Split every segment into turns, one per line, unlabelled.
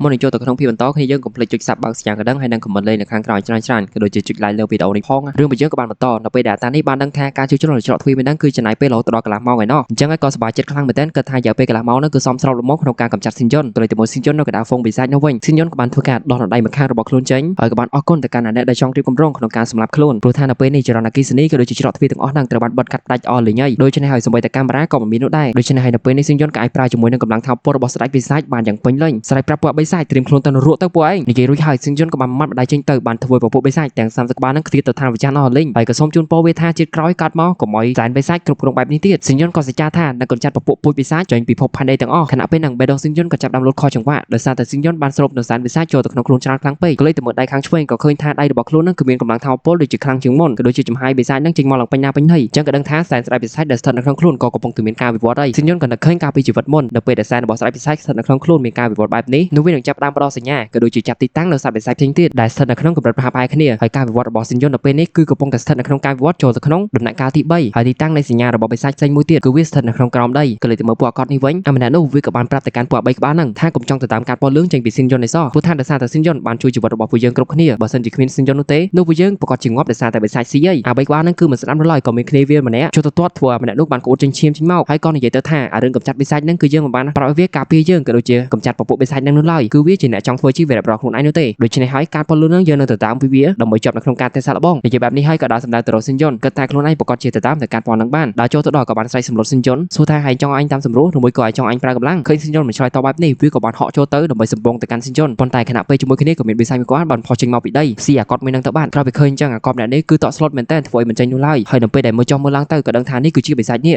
មុននឹងចូលទៅក្នុងភាពបន្តគ្នាយើងកុំភ្លេចចុច Sub បើកសញ្ញាកណ្ដឹងហើយនឹង comment លេខនៅខាងក្រោយច្រើនក៏ដូចជាចុច like លើវីដេអូនេះផងរឿងរបស់យើងក៏បានបន្តនៅពេលដែលតានេះបានដឹងថាការជួសជុលច្រកទ្វារមានហ្នឹងគឺចំណាយពេលរហូតដល់កន្លះម៉ោងឯណោះអញ្ចឹងហើយក៏សប្បាយចិត្តខ្លាំងមែនទែនគិតថារយៈពេលកន្លះម៉ោងហ្នឹងគឺសមស្របល្មមក្នុងការកម្ចាត់ស៊ីនយុនទៅលើជាមួយស៊ីនយុននៅកណ្ដាលហ្វូងបិសាចនោះវិញស៊ីនយុនក៏បានធ្វើការដោះដៃម្ខាងរបស់ខ្លួនចេញហើយក៏បានអរគុណទៅកាន់អ្នកដែលចង់រៀបគម្រោងក្នុងការសម្លាប់ខ្លួនព្រោះថានៅពេលនេះចរន្តអគ្គិសនីក៏ដូចជាច្រកទ្វារទាំងអស់ហ្នឹងត្រូវបានបិទកាត់ផ្ដាច់អស់លេងហើយដូច្នេះហើយសម្បីតែកាមេរ៉ាក៏មិនមាននោះដែរដូច្នេះហើយនៅពេលនេះស៊ីនយុនក៏អាចប្រើជាមួយនឹងកម្លាំងថោកពលរបស់ស្ដេចបិសាចបានយ៉ាងពេញលេញស្ដេចប្រាប់ពួកបិសាចត្រៀមខ្លួនទៅនរកទៅពួកឯងនិយាយរួចហើយស៊ីនយុនក៏បានម៉ាត់ម្ដាយចេញទៅបានធ្វើឲ្យពួកបិសាចទាំង30ក្បាលហ្នឹងខ្ទាតទៅឋានវិចារអស់លេងហើយក៏សូមជូនពរវាថាជាតិក្រោយកាត់មកកុំឲ្យសែនបិសាចគ្រប់គ្រងបែបនេះទៀតស៊ីនយុនក៏សច្ចាថានឹងកញ្ចាត់ពពួកពូជបិសាចចេញពីភពផែនដីទាំងអស់ខណៈពេលហ្នឹងបេដងស៊ីនយុនក៏ចាប់ដើមលូតខុសចង្វាក់ដោយសារតែស៊ីនយុនបានស្រូបនៅសែនបិសាចចូលទៅក្នុងខ្លួនច្រើនខ្លាំងពេកក៏លេចទៅមើលដៃខាងឆ្វេងក៏ឃើញថាដៃរបស់ខ្លួនហ្នឹងគឺមានកម្លាំងថោកពលដូចជាខ្លាំងជាងមុនក៏ដូចជាចំហាយបិសាចហ្នឹងចេញមកឡើងពេញណាពេញណីអញ្ចឹងក៏ដឹងថាសែនស្ដេចបិសាចដែលស្ថិតនៅក្នុងខ្លួនក៏កំពុងតែមានការវិវត្តហើយស៊ីនយុនក៏នឹកឃើញការពីជីវិតមុននៅពេលដែលសែនរបស់ស្ដេចបិសាចស្ថិតនៅក្នុងខ្លួនមានការវិវត្តបែបនេះនោះវានឹងចាប់ដើមផ្ដល់សញ្ញាក៏ដូចជាចាប់ទីតាំងនៅសត្វបិសាចផ្សេងទៀតដែលស្ថិតនៅក្នុងកម្រិតប្រហាក់ប្រហែលគ្នាហើយការវិវត្តរបស់ស៊ីនយុននៅពេលនេះគឺកំពុងតែស្ថិតនៅក្នុងការវិវត្តចូលទៅក្នុងដំណាក់កាលទី3ហើយទីតាំងនៃសញ្ញារបស់បិសាចផ្សេងមួយទៀតគឺវាស្ថិតនៅក្នុងក្រោមដីក៏លេចទៅមើលពួកអាកតនេះវិញអាម្នាក់នោះវាក៏បានប្រាប់ទៅកាន់ពួក3ក្បាលហ្នឹងថាកុំចង់ទៅតាមការពណ៌លឿងចេញពីស៊ីនយុននេះសោះព្រោះថាដោយសារតែស៊ីនយុនបានជួយជីវិតរបស់ពួកយើងគ្រប់គ្នាបើសិនជាគ្មានស៊ីនយុននោះទេនោះពួកយើងប្រកាសជាងាប់ដោយសារតែបិសាចស៊ីហើយអា3ក្បាលហ្នឹងគឺមិនស្ដាប់រឡើយក៏មានគ្នាវាម្នាក់ចូលទៅទាត់ធ្វើអាម្នាក់នោះបានក្អួតចេញឈាមចេញមកហើយក៏និយាយទៅថាអារឿងកម្ចាត់បិសាចហ្នឹងគឺយើងមិនបានប្រាប់ឲ្យវាការពារយើងក៏ដូចជាកម្ចាត់ពពួកបិសាចហ្នឹងនោះឡើយគឺវាជាអ្នកចង់ធ្វើជីវិតរបស់ខ្លួនឯងនោះទេដូច្នេះហើយការពណ៌លឿងហ្នឹងយើងនឹងទៅតាមពីវាដើម្បីជាប់នៅក្នុងការទេសាឡបងនិយាយបែបនេះហើយក៏ដើរសម្ដៅទៅរកស៊ីនយុនគិតថាខ្លួនឯងប្រកាសជាទៅតាមតែការពណ៌ហ្នឹងបានដើរចូលទៅដល់ក៏បានស្រែកសម្លុតស៊ីនយុនសួរថាឯងចង់អញតាមសម្រួលឬមួយក៏ឯងចង់អញប្រើកម្លាំងឃើញស៊ីនយុនមិនឆ្លើយតបបែបនេះវាក៏បានហក់ចូលទៅដើម្បីសម្បងទៅកាន់ស៊ីនយុនប៉ុន្តែខណៈពេលជាមួយគ្នាក៏មានបិសាចមួយគាត់បានផុសចេញមកពីដីស៊ីអាកតមួយនឹងទៅបានក្រោយពីឃើញអញ្ចឹងអាកតម្នាក់នេះគឺតក់ស្លុតមែនតើធ្វើឲ្យមិនចេញនោះឡើយហើយនៅពេលដែលមើលចុះមើលឡើងទៅក៏ដឹងថានេះគឺជាបិសាចន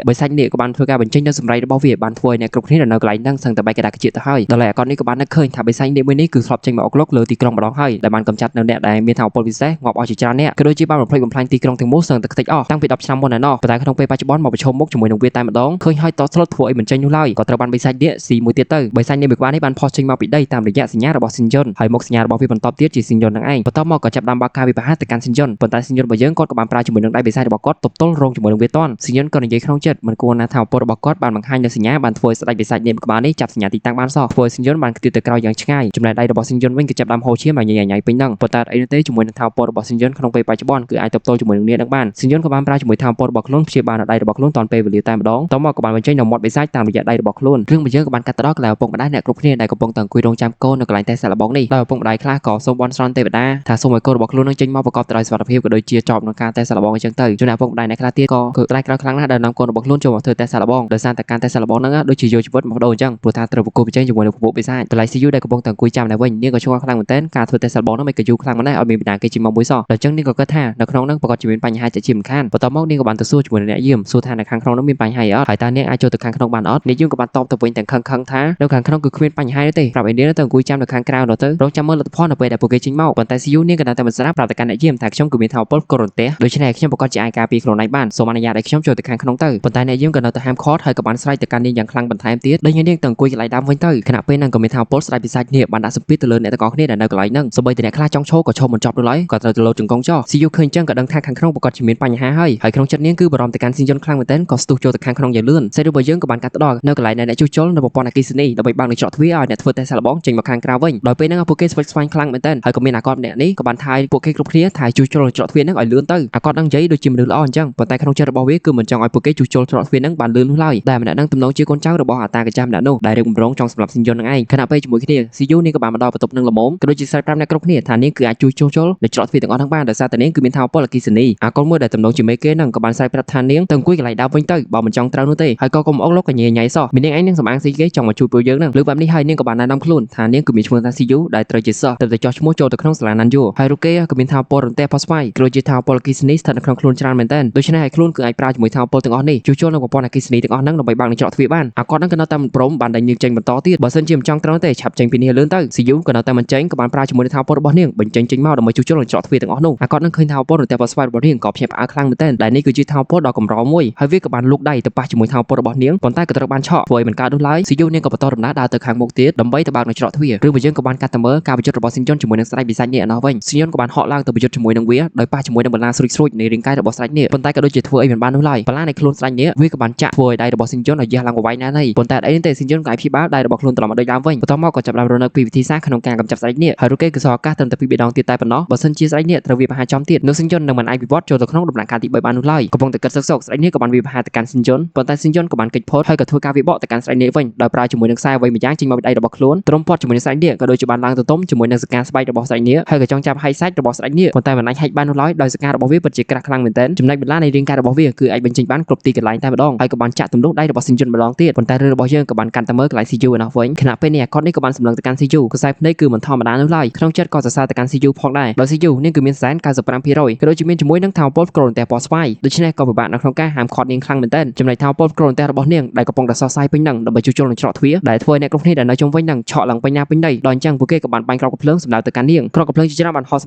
េះក៏បានធ្វើការបញ្ចេញនូវសម្រៃរបស់វាបានធ្វើឲ្យអ្នកគ្រប់គ្នានៅកន្លែងហ្នឹងសឹងតែបែកក្តារជាតិទៅហើយដល់អាកតនេះក៏បាននឹកឃើញថាបិសាចនេះមួយនេះគឺធ្លាប់ចេញមកអុកលុកលើទីក្រុងម្ដងហើយដែលបានកម្ចាត់នៅអ្នកដែលមានថាអពលពិសេសងាប់អស់ជាច្រើនអ្នកក៏ដូចជាបានបំផ្លិចបំផ្លាញទីក្រុងទាំងមូលសឹងតែខ្ទេចអស់តាំងពី10ឆ្នាំមុនឯណោះប៉ុន្តែក្នុងពេលបច្ចុប្បន្នមកប្រឈមមុខជាមួយនឹងវាតែម្ដងឃើញហើយតស្លុតធ្វើឲ្យមិនចេញនោះឡើយក៏ត្រូវបានបិសាចនេះស៊ីមួយទៀតទៅបិសាចនេះមួយក្បាលនេះបានផុសចេញមកពីដីតាមរយៈសញ្ញារបស់ស៊ីនយុនហើយមកសញ្ញារបស់វាបន្តទៀតជាស៊ីនយុននឹងឯងបន្ទាប់មកក៏ចាប់ដើមបើកការវិបហាទៅកាន់ស៊ីនយុនប៉ុន្តែស៊ីនយុនរបស់យើងគាត់ក៏បានប្រើជាមួយនឹងដៃបិសាចរបស់គាត់ទប់ទល់រងជាមួយនឹងវាតន់ស៊ីនយុនក៏និយាយក្នុងចិត្តមិនគួរណាថាអពតរបស់គាត់បានបង្ហាញនូវសញ្ញាបានធ្វើឲ្យស្ដេចបិសាចនេះមួយក្បាលនេះចាប់សញ្ញាទីតាំងបានសោះធ្វើឲ្យស៊ីនយុនបានខ្ទាតទៅក្រោយយ៉ាងឆ្ងាយចំណែកដៃរបស់ស៊ីនយុនវិញក៏ចាប់ដើមហូរឈាមហើយញ៉ៃពេញហ្នឹងប៉ុន្តែអីនោះទេជាមួយនឹងថាអពតរបស់ស៊ីនយុនក្នុងពេលបច្ចុប្បន្នគឺអាចទប់ទល់ជាមួយនឹងនាងនឹងបានស៊ីនយុនក៏បានប្រើជាមួយថាអពតរបស់ខ្លួនព្យាបាលដៃរបស់ខ្លួនតាន់ពេលវេលាតែម្ដងតមកក៏បានបញ្ចេញនូវមាត់បិសាចតាមរយៈដៃរបស់ខ្លួនរឿងរបស់យើងក៏បានកាត់ទៅដល់កន្លែងឪពុកម្ដាយអ្នកគ្រប់គ្នាដែលកំពុងតែអង្គុយរងចាំកូននៅកន្លែងតែសាឡបងនេះដោយឪពុកម្ដាយខ្លះក៏សូមបន់ស្រន់ទេវតាថាសូមឲ្យកូនរបស់ខ្លួននឹងចេញមកប្រកបទៅដោយសុវត្ថិភាពក៏ដូចជាជាប់ក្នុងការតែសាឡបងអញ្ចឹងទៅចំណែកឪពុកម្ដាយអ្នកខ្លះទៀតក៏ត្រេកក្រោយខ្លាំងណាស់ដែលនាំកូនរបស់ខ្លួនចូលមកធ្វើតែសាឡបងដោយសារតែការតែសាឡបងហ្នឹងដូចជាយកជីវិតមកដូរអញ្ចឹងព្រោះថាត្រូវប្រកួតប្រជែងជាមួយនឹងពពួកបិសាចតម្លៃ CU ដែលកំពុងតែអង្គុយចាំនៅវិញនាងក៏ឆ្ងល់ខ្លាំងមែនទែនការធ្វើតែសាឡបងហ្នឹងមិនក៏យូរខ្លាំងមែនដែរឲ្យមានបណ្ដាគេចេញមកមួយសោះដល់អញ្ចឹងនាងក៏គិតថានៅក្នុងហ្នឹងប្រកបជាមានបញ្ហាជាមិនខានបន្ទាប់មកនាងក៏បានទៅសួរជាមួយនឹងអ្នកយាមសួរថានៅខាងក្នុងហ្នឹងមានបញ្ហាអីអត់ហើយតើនាងអាចចូលទៅខាងក្នុងបានអត់នាងយាមក៏បានតបទៅវិញទាំងខឹងថានៅខាងក្នុងគឺគ្មានបញ្ហាទេប្រាប់ឲ្យនាងទៅអង្គុយចាំនៅខាងក្រៅនោះទៅរងចាំមើលលទ្ធផលនៅពេលដែលពួកគេចេញមកប៉ុន្តែ CU នាងក៏នៅតែមិនស្ដាប់ប្រាប់ទៅកាន់អ្នកយាមថាខ្ញុំគឺមានថាពលកូរ៉ុនតេដូច្នេះខ្ញុំប្រកាសជាអាចការពារខ្លួនឯងបានសូមអនុញ្ញាតឲ្យខ្ញុំចូលទៅខាងក្នុងទៅប៉ុន្តែអ្នកយាមក៏នៅតែហាមឃាត់ហើយក៏បានស្រែកទៅកាន់នាងយ៉ាងខ្លាំងបន្ថែមទៀតដោយនាងទៅអង្គុយកន្លែងដើមវិញទៅខណៈពេលហ្នឹងក៏មានថាពលស្ដេចបិសាចនេះបានដាក់សម្ពាធទៅលើអ្នកទាំងអស់គ្នាដែលនៅកន្លែងហ្នឹងសូម្បីតែអ្នកខ្លះចង់ឈរក៏ឈរមិនចប់នោះឡើយក៏ត្រូវទៅលោតចង្គង់ចោះ CU ឃើញចឹងក៏ដឹងថាខាងក្នុងប្រកាសជាមានបញ្ហាហើយក្នុងចិត្តនាងគឺបារម្ភទៅកាន់ស៊ីនយុនខ្លាំងមែនទែនក៏ស្ទុះចូលទៅខាងក្នុងយ៉ាងលឿនសេរីរបស់យើងក៏បានកាត់ទៅដល់នៅកន្លែងអ្នកជួសជុលនៅប្រព័ន្ធអគ្គិសនីដើម្បីបើកនឹងច្រកទ្វារឲ្យអ្នកធ្វើតែសាឡបងចេញមកខាងក្រៅវិញដោយពេលហ្នឹងពួកគេស្វិចស្វាញខ្លាំងមែនទែនហើយក៏មានអាកតម្នាក់នេះក៏បានថាយពួកគេគ្រប់គ្នាថាជួសជុលច្រកទ្វារហ្នឹងឲ្យលឿនទៅអាកតហ្នឹងនិយាយដូចជាមនុស្សល្អអញ្ចឹងប៉ុន្តែក្នុងចិត្តរបស់វាគឺមិនចង់ឲ្យពួកគេជួសជុលច្រកទ្វារហ្នឹងបានលឿននោះឡើយតែម្នាក់ហ្នឹងទំនងជាកូនចៅរបស់អាតាកាចាស់ម្នាក់នោះដែលរៀបគម្រោងចង់សម្លាប់ស៊ីនយុនហ្នឹងឯងខណៈពេលជាមួយគ្នា CU នាងក៏បានមកដល់បន្ទប់នឹងល្មមក៏ដូចជាស្រែកប្រាប់អ្នកគ្រប់គ្នាថានាងគឺអាចជួសជុលនៅច្រកទ្វារទាំងអស់ហ្នឹងបានដោយសារតែនាងគឺមានថាពលអគ្គិសនីអាកុលមួយដែលទំនងជាមេគេហ្នឹងក៏បានស្រែកប្រាប់ថានាងទៅអង្គុយកន្លែងដើមវិញទៅបើមិនចង់ត្រូវនោះទេហើយក៏កុំអុកលុកកញ៉ៃសោះមាននាងឯងនឹងសម្អាងស៊ីគេចង់មកជួយពួកយើងហ្នឹងលើបែបនេះហើយនាងក៏បានណែនាំខ្លួនថានាងគឺមានឈ្មោះថា CU ដែលត្រូវជាសិស្សទៅចោះឈ្មោះចូលទៅក្នុងសាលាណាន់យូហើយរូបគេក៏មានថាពលរន្ទះផុសស្វាយក៏ដូចជាថាពលអគ្គិសនីស្ថិតនៅក្នុងខ្លួនច្រើនមែនទែនដូច្នេះហើយខ្លួនគឺអាចប្រើជាមួយថាពលទាំងអស់នេះជួសជុលនៅប្រព័ន្ធអគ្គិសនីទាំងអស់ហ្នឹងដើម្បីបើកនឹងច្រកទ្វារបានអាកតហ្នឹងក៏នៅតែមិនព្រមបានដែលនាងចេញបន្តទៀតបើសិនជាមិនចង់ត្រូវទេឆាប់ចេញពីនេះលឿនទៅ CU ក៏នៅតែមិនចេញក៏បានប្រើជាមួយនឹងថាពលរបស់នាងបញ្ចេញមកដើម្បីជួសជុលនឹងច្រកទ្វារទាំងអស់នោះអាកតហ្នឹងឃើញថាពលរន្ទះផុសស្វាយរបស់នាងក៏ភ្ញាក់ផ្អើលខ្លាំងមែនទែនដែលនេះគឺជាថាពលដ៏កម្រមួយហើយវាក៏បានលូកដៃទៅប៉ះជាមួយថាពលរបស់នាងប៉ុន្តែក៏ត្រូវបានឆក់ធ្វើឲ្យមិនកើតនោះឡើយ CU នាងក៏បន្តដំណើរដើរទៅខាងមុខទៀតដើម្បីទៅបើកនឹងច្រកទ្វារឬបើយើងក៏បានកាត់ទៅមើលការប្រយុទ្ធរបស់ស៊ីនយុនជាមួយនឹងស្ដេចបិសាចនេះឯណោះវិញស៊ីនយុនក៏បានហក់ឡើងទៅប្រយុទ្ធជាមួយនឹងវាដោយប៉ះជាមួយនឹងបន្លាស្រួចនៃរាងកាយរបស់ស្ដេចនេះប៉ុន្តែក៏ដូចជាធ្វើឲ្យមិនបាននោះឡើយបន្លានៃខ្លួនស្ដេចនេះវាក៏បានចាក់ធ្វើឲ្យដៃរបស់ស៊ីនយុនឲ្យយះឡើងវែងណាស់ហើយប៉ុន្តែអីទេស៊ីនយុនក៏អាចព្យាបាលដៃរបស់ខ្លួនត្រឡប់មកដូចដើមវិញបន្ទាប់មកក៏ចាប់ ចាប់ដើមរនៅពីវិធីសាស្ត្រក្នុងការកម្ចាត់ស្អែកនេះហើយរូកេគឺសកាសត្រឹមតែពីបេដងទៀតតែប៉ុណ្ណោះបើសិនជាស្អែកនេះត្រូវវាបហាចំទៀតនោះសិនយន្តនឹងមិនអាចវិវត្តចូលទៅក្នុងដំណាក់កាលទី3បាននោះឡើយកំពុងតែគិតសឹកសោកស្អែកនេះក៏បានវាបហាទៅកាន់សិនយន្តប៉ុន្តែសិនយន្តក៏បានកិច្ចផុតហើយក៏ធ្វើការវិបកទៅកាន់ស្អែកនេះវិញដោយប្រើជាមួយនឹងខ្សែអ្វីម្យ៉ាងចេញមកពីដៃរបស់ខ្លួនទ្រង់ព័ទ្ធជាមួយនឹងស្អែកនេះក៏ដូចជាបានឡើងទៅទុំជាមួយនឹងសកាស្បែករបស់ស្អែកនេះហើយក៏ចង់ចាប់ហែកសាច់របស់ស្អែកនេះប៉ុន្តែមិនអាចហែកបាននោះឡើយដោយសការបស់វាពិតជាក្រាស់ខ្លាំងមែនទែនចំណែកបន្លានៃរាងកាយរបស់វាគឺអាចបញ្ចេញបានគ្រប់ទីកន្លែងតែម្ដងហើយក៏បានចាក់ទម្លុះដៃរបស់សិនយន្តម្ដងទៀតប៉ុន្តែរឿងរបស់យើងក៏បានកាន់តែមើលកន្លែង CU ឯណោះវិញខណៈពេលនេះអាកតនេះក៏បានសម្លឹងទៅកាន់ CU ខ្សែភ្នែកគឺមិនធម្មតានោះឡើយក្នុងចិត្តក៏សរសើរទៅកាន់ CU ផងដែរដោយ CU នេះគឺមានសែន 95% ក៏ដូចជាមានជាមួយនឹងថាមពលក្រូនតែពណ៌ស្វាយដូច្នេះក៏ពិបាកនៅក្នុងការហាមឃាត់នាងខ្លាំងមែនទែនចំណែកថាមពលក្រូនតែរបស់នាងដែលកំពុងតែសរសៃពេញនឹងដើម្បីជួសជុលនឹងច្រកទ្វារដែលធ្វើឲ្យអ្នកគ្រប់គ្នាដែលនៅជុំវិញនឹងឆក់ឡើងពេញណាពេញណីដល់អញ្ចឹងពួកគេក៏បានបាញ់គ្រាប់កាភ្លើងសម្ដៅទៅកាន់នាងគ្រាប់កាភ្លើងជាច្រើនបានហោះស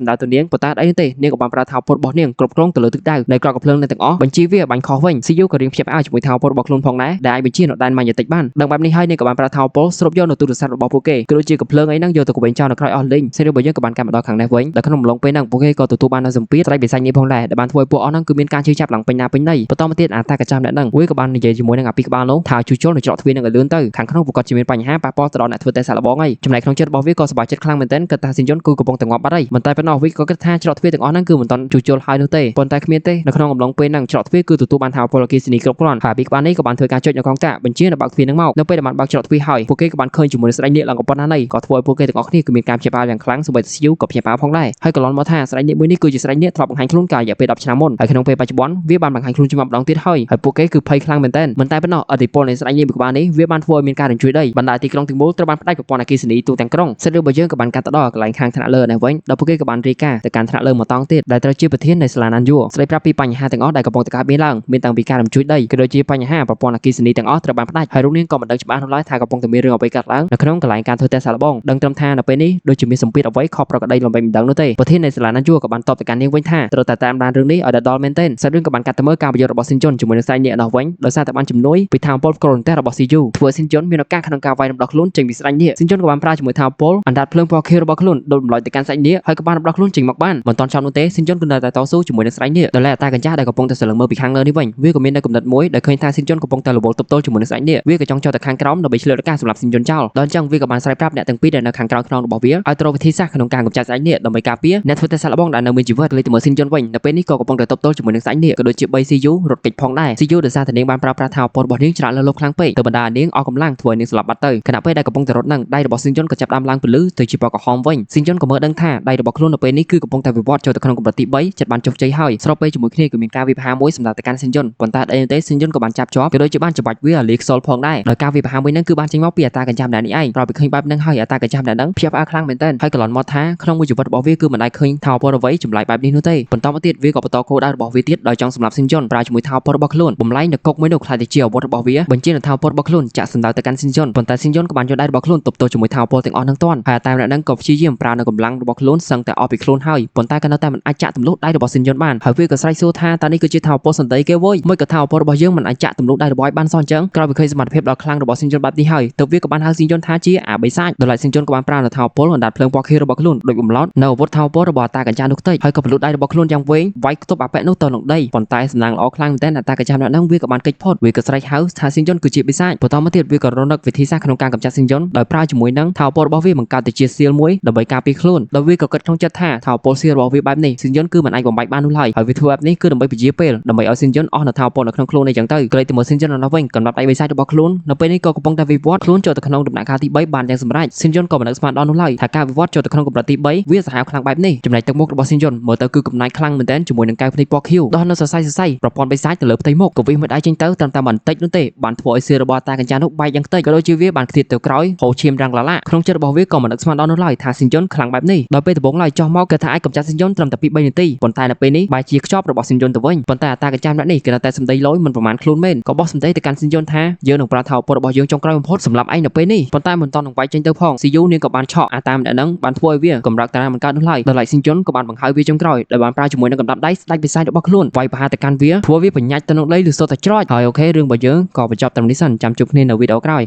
ម្ដៅទៅនាងប៉ុន្តែអីទេនាងក៏បានប្រើថាមពលរបស់នាងគ្រប់គ្រងទៅលើទឹកដៅនៃគ្រាប់កាភ្លើងទាំងអស់បញ្ជីវាបាញ់ខុសវិញ CU ក៏រៀងភ្ញាក់ផ្អើលជាមួយថាមពលរបស់ខ្លួនផងដែរដែលអាចបញ្ជានៅដែនម៉ាញ៉េទិកបានដឹងបែបនេះហើយនាងក៏បានប្រើថាមពលស្រូបយកនៅទូរស័ព្ទរបស់ពួកគេក៏ដូចជាកាភ្លើងអីហ្នឹងយកទៅកវែងចោលនៅក្រោយអស់លេងសេរីរបស់យើងក៏បានកាត់មកដល់ខាងនេះវិញដែលក្នុងអំឡុងពេលហ្នឹងពួកគេក៏ទទួលបាននូវសម្ពាធត្រៃបិសាចនេះផងដែរដែលបានធ្វើឲ្យពួកអស់ហ្នឹងគឺមានការជឿចាប់ឡើងពេញណាពេញណីបន្តមកទៀតអាតាកចាំអ្នកហ្នឹងវាក៏បាននិយាយជាមួយនឹងអាពីក្បាលនោះថាជួសជុលនៅច្រកទ្វារនឹងឲ្យលឿនទៅខាងក្នុងប្រកាសជាមានបញ្ហាប៉ះពាល់ទៅដល់អ្នកធ្វើតែសាក់លបងហើយចំណែកក្នុងចិត្តរបស់វាក៏សប្បាយចិត្តខ្លាំងមែនទែនគិតថាសិនយន្តគឺកំពុងតែងាប់បាត់ហើយមិនតែប៉ុណ្ណោះវាក៏គិតថាច្រកទ្វារទាំងអស់ហ្នឹងគឺមិនទាន់ជួសជុលហើយនោះទេប៉ុន្តែគ្មានទេនៅក្នុងអំឡុងពេលហ្នឹងច្រកទ្វារគឺទទួលបានថាពលអគ្គិសនីគ្រប់គ្រាន់ហើយពីក្បាលនេះក៏បានធ្វើការចុចនៅកងតាបញ្ជានៅបើកទ្វារហ្នឹងមកនៅពេលដែលបានបើកច្រកទ្វារហើយពួកគេក៏បានឃើញជាមួយនឹងស្ដេចនេះឡើងកំប៉ុណ្ណាណីក៏ធ្វើឲ្យពួកគេទាំងអស់គ្នាគឺមានការភ្ញាក់ផ្អើលយ៉ាងខ្លាំងសូម្បីតែ CU ក៏ភ្ញាក់ផ្អើលផងដែរហើយកន្លងមកថាស្ដេចនេះមួយនេះគឺជាស្ដេចនេះធ្លាប់បង្ហាញខ្លួនកាលរយៈពេល10ឆ្នាំមុនហើយក្នុងពេលបច្ចុប្បន្នវាបានបង្ហាញខ្លួនជាម្ដងទៀតហើយពួកគេគឺភ័យខ្លាំងមែនទែនមិនតែប៉ុណ្ណោះឥទ្ធិពលនៃស្ដេចនេះមួយក្បាលនេះវាបានធ្វើឲ្យមានការរញ្ជួយដីបណ្ដាទីក្រុងទាំងមូលត្រូវបានផ្ដាច់ប្រព័ន្ធអគ្គិសនីទូទាំងក្រុងសិទ្ធិរបស់យើងក៏បានកាត់ទៅដល់កន្លែងខាងថ្នាក់លើនេះវិញដល់ពួកគេក៏បានរាយការណ៍ទៅកាន់ថ្នាក់លើមកតង់ទៀតដែលត្រូវជាប្រធាននៃសាលាណានយួរស្ដីប្រាប់ពីបញ្ហាទាំងអស់ដែលកំពុងតែកើតមានឡើងមានតាំងពីការរញ្ជួយដីក៏ដូចជាបញ្ហាប្រព័ន្ធអគ្គិសនីទាំងអស់ត្រូវបានផ្ដាច់ហើយរូបនាងក៏មិនដឹងច្បាស់នោះឡើយថាកំពុងតែមានរឿងអ្វីកើតឡើងនៅក្នុងកន្លែងការធ្វើតេស្តសាឡបងដឹងត្រឹមថានៅពេលនេះដូចជាមានសម្ពាធអ្វីខុសប្រក្រតីលំបែមិនដឹងនោះទេប្រធាននៃសាលាណានយួរក៏បានតបទៅកាន់នាងវិញថាត្រូវតែតាមដានរឿងនេះឲ្យដល់មែនទែនសិទ្ធិរឿងក៏បានកាត់ទៅមើលការប្រយុទ្ធរបស់សិនជុនជាមួយនឹងស្ដេចនេះនោះវិញដោយសារតែបានជំនួយពីថាមពលក្រូនតែរបស់ CU ធ្វើសិនជុនមានឱកាសក្នុងការវាយរំដោះខ្លួនចេញពីស្ដេចនេះសិនជុនក៏បានប្រើជាមួយថាមពលអណ្ដាតភ្លើងពណ៌ខៀវរបស់ខ្លួនដូរបំឡោចទៅកាន់ស្ដេចនេះហើយក៏បានរំដោះខ្លួនចេញមកបានមិនទាន់ចប់នោះទេសិនជុនក៏នៅតែតស៊ូជាមួយនឹងស្ដេចនេះដោយឡែកអតាកញ្ចាស់ដែលកំពុងតែសន្លឹងមើលពីខាងលើនេះវិញវាក៏មាននៅកំណត់មួយដែលឃើញថាសិនជុនកំពុងតែរវល់ទប់ទល់ជាមួយនឹងស្ដេចនេះវាក៏ចង់ចុះទៅខាងក្រោមដើម្បីឆ្លៀតឱកាសសម្រាប់សិនជុនចោលដល់អញ្ចឹងវាក៏បានស្រែកប្រាប់អ្នកទាំងពីរដែលនៅខាងក្រោយខ្នងរបស់វាឲ្យត្រូវវិធីសាស្ត្រក្នុងការកម្ចាត់ស្ដេចនេះដើម្បីការពារអ្នកធ្វើតែសាក់លបងដែលនៅមានជីវិតលេទៅមើលសិនជុនវិញនៅពេលនេះក៏កំពុងតែទប់ទល់ជាមួយនឹងស្ដេចនេះក៏ដូចជា 3CU រត់គេចផងដែរ CU ដោយសារតែនាងបានប្រើប្រាស់ថាមពលរបស់នាងច្រើនលើសលប់ខ្លាំងពេកទៅបណ្ដានាងអស់កម្លាំងធ្វើឲ្យនាងស្លាប់បាត់ទៅខណៈពេលដែលកំពុងតែរត់នឹងដៃរបស់សិនជុនក៏ចាប់ដើមឡើងពលឺទៅជាពណ៌ក្រហមវិញសិនជុនក៏មើលដឹងថាដៃរបស់ខ្លួននៅពេលនេះគឺកំពុងតែវិវត្តចូលទៅក្នុងកម្រិតទី3ចិត្តបានចុះជ័យហើយស្របពេលជាមួយគ្នាគឺមានការវិបហាមួយសម្រាប់ទៅកាន់សិនជុនប៉ុន្តែអីទេសិនជុនក៏បានចាប់ជាប់ក៏ដូចជាបានច្បាច់វាលាខ្សលផងដែរដោយការវិបហាមួយហ្នឹងគឺបានចេញមកពីអតាកញ្ចាំម្នាក់នេះឯងប្រហែលពីឃើញបែបហ្នឹងហើយអតាកញ្ចាំម្នាក់ហ្នឹងភ្ញាក់ផ្អើលខ្លាំងមែនទែនហើយកន្លងមកថាក្នុងមួយជីវិតរបស់វាគឺមិនដែលឃើញថាវពលអ្វីចម្លែកបែបនេះនោះទេបន្តមកទៀតវាក៏បន្តគោលដៅរបស់វាទៀតដោយចង់សម្លាប់សិនជុនប្រើជាមួយថាវពលរបស់ខ្លួនបំលែងនៅកុកមួយនោះខ្លាចទៅជាអាវុធរបស់វាបញ្ជានៅថាវពលរបស់ខ្លួនចាក់សម្ដៅទៅកាន់សិនជុនប៉ុន្តែសិនជុនក៏បានយកដៃរបស់ខ្លួនទប់ទល់ជាមួយថាវពលទាំងអស់ហ្នឹងទាន់ហើយតែម្នាក់ហ្នឹងក៏ព្យាយាមប្រើនៅកម្លាំងរបស់ខ្លួនសឹងតែអស់ពីខ្លួនហើយប៉ុន្តែក៏នៅតែមិនអាចចាក់ទម្លុះដៃរបស់សិនជុនបានហើយវាក៏ស្រែកសួរថាតើនេះគឺជាថាវពលសន្តិគេវយមួយក៏ថាវពលរបស់យើងមិនអាចចាក់ទម្លុះដៃរបស់ឲ្យបានសោះអញ្ចឹងក្រោយពីឃើញសមត្ថភាពដ៏ខ្លាំងរបស់សិនជុនបែបនេះហើយទើបវាក៏បានហៅសិនជុនថាជាអាបិសាចដោយឡែកសិនជុនក៏បានប្រើនៅថាវពលអណ្ដាតភ្លើងពណ៌ខៀវរបស់ខ្លួនដូចបំឡោតនៅអាវុធថាវពលរបស់អតាកញ្ចានោះតិចហើយក៏ពលុះដៃរបស់ខ្លួនយ៉ាងវែងវាយខ្ទប់អាប៉ែនោះទៅនឹងដីប៉ុន្តែសំណាងល្អខ្លាំងមែនទែនអតាកញ្ចាម្នាក់ហ្នឹងវាក៏បានកិច្ចផុតវាក៏ស្រែកហៅថាសិនជុនគឺជាបិសាចបន្តមកទៀតវាក៏រនឹកវិធីសាស្ត្រក្នុងការកម្ចាត់សិនជុនដោយប្រើជាមួយនឹងថាវពលរបស់វាបង្កើតទៅជាសៀលមួយដើម្បីការពារខ្លួនដោយវាក៏គិតក្នុងចិត្តថាថាវពលសៀលរបស់វាបែបនេះសិនជុនគឺមិនអាចបំបែកបាននោះឡើយហើយវាធ្វើបែបនេះគឺដើម្បីពជាពេលដើម្បីឲ្យសិនជុនអស់នៅថាវពលនៅក្នុងខ្លួននេះចឹងទៅក្រេកទៅមើលសិនជុននៅវិញកំណត់ដៃបិសាចរបស់ខ្លួននៅពេលនេះក៏កំពុងតែវិវត្តខ្លួនចូលទៅក្នុងដំណាក់កាលទី3បានយ៉ាងសម្រេចសិនជុនក៏មិននឹកស្មានដល់នោះឡើយថាការវិវត្តចូលទៅក្នុងកម្រិតទី3វាសាហាវខ្លាំងបែបនេះចំណែកទឹកមុខរបស់សិនជុនមើលទៅគឺកំណាញ់ខ្លាំងមែនទែនជាមួយនឹងកែវភ្នែកពណ៌ខៀវដោះនៅសរសៃប្រព័ន្ធបិសាចទៅលើផ្ទៃមុខក៏វាមិនដៃចេញទៅត្រឹមតែបន្តិចនោះទេបានធ្វើឲ្យសៀលរបស់តាកញ្ចានោះបែកយ៉ាងតិចក៏ដូចជាវាបានខ្ទាតទៅក្រោយហូរឈាមរាំងឡាឡាក្នុងចិត្តរបស់វាក៏មិននឹកស្មានដល់នោះឡើយថាសិនជុនខ្លាំងបែបនេះដល់ពេលដំបូងឡើយចោះមកគេថាអាចកម្ចាត់សិនជុនត្រឹមតែ2-3នាទីប៉ុន្តែនៅពេលនេះបែរជាខ្ចប់របស់សិនជុនទៅវិញប៉ុន្តែតាកញ្ចាម្នាក់នេះគេនៅតែសម្ដីលយមិនប្រមាណខ្លួនមែនក៏បោះសម្ដីទៅកាន់សិនជុនថាយើងនឹងប្រើថាវពលរបស់យើងចុងក្រោយបំផុតសម្រាប់ឯងនៅពេលនេះប៉ុន្តែមិនតន់នឹងវាយចេញទៅផង CU នាងក៏បានឆក់អាតាមម្នាក់ហ្នឹងបានធ្វើឲ្យវាកម្រើកតារាមិនកើតនោះឡើយដល់ឡែកសិនជុនក៏បានបង្ហើយវាចុងក្រោយដែលបានប្រើជាមួយនឹងកណ្ដាប់ដៃស្ដាច់បិសាចរបស់ខ្លួនវាយប្រហារទៅកាន់វាធ្វើវាបញ្ញាច់ទៅនឹងដីឬសុទ្ធតែច្រោចហើយអូខេរឿងរបស់យើងក៏បញ្ចប់ត្រឹមនេះសិនចាំជួបគ្នានៅវីដេអូក្រោយ